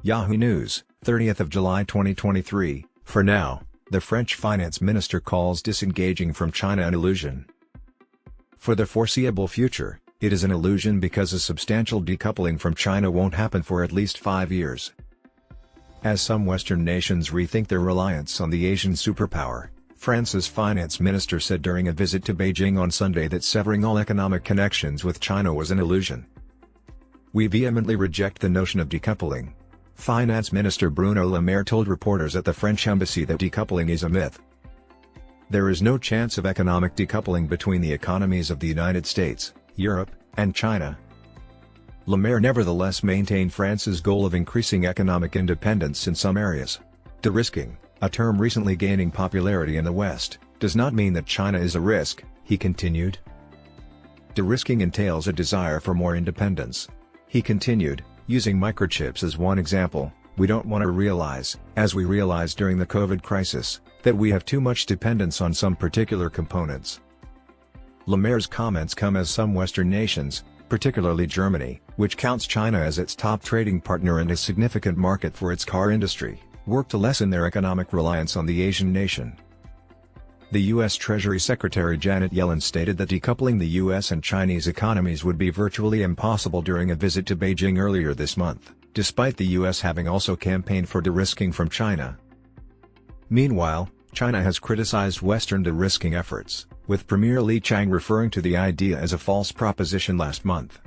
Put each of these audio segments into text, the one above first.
Yahoo News, 30th of July 2023. For now, the French finance minister calls disengaging from China an illusion. For the foreseeable future, it is an illusion because a substantial decoupling from China won't happen for at least 5 years. As some Western nations rethink their reliance on the Asian superpower, France's finance minister said during a visit to Beijing on Sunday that severing all economic connections with China was an illusion. "We vehemently reject the notion of decoupling," Finance Minister Bruno Le Maire told reporters at the French embassy that decoupling is a myth. There is no chance of economic decoupling between the economies of the United States, Europe, and China. Le Maire nevertheless maintained France's goal of increasing economic independence in some areas. De-risking, a term recently gaining popularity in the West, does not mean that China is a risk, he continued. De-risking entails a desire for more independence. He continued, using microchips as one example, "We don't want to realize, as we realized during the COVID crisis, that we have too much dependence on some particular components." Le Maire's comments come as some Western nations, particularly Germany, which counts China as its top trading partner and a significant market for its car industry, work to lessen their economic reliance on the Asian nation. The U.S. Treasury Secretary Janet Yellen stated that decoupling the U.S. and Chinese economies would be virtually impossible during a visit to Beijing earlier this month, despite the U.S. having also campaigned for de-risking from China. Meanwhile, China has criticized Western de-risking efforts, with Premier Li Qiang referring to the idea as a false proposition last month.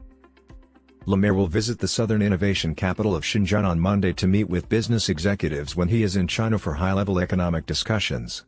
Le Maire will visit the southern innovation capital of Shenzhen on Monday to meet with business executives when he is in China for high-level economic discussions.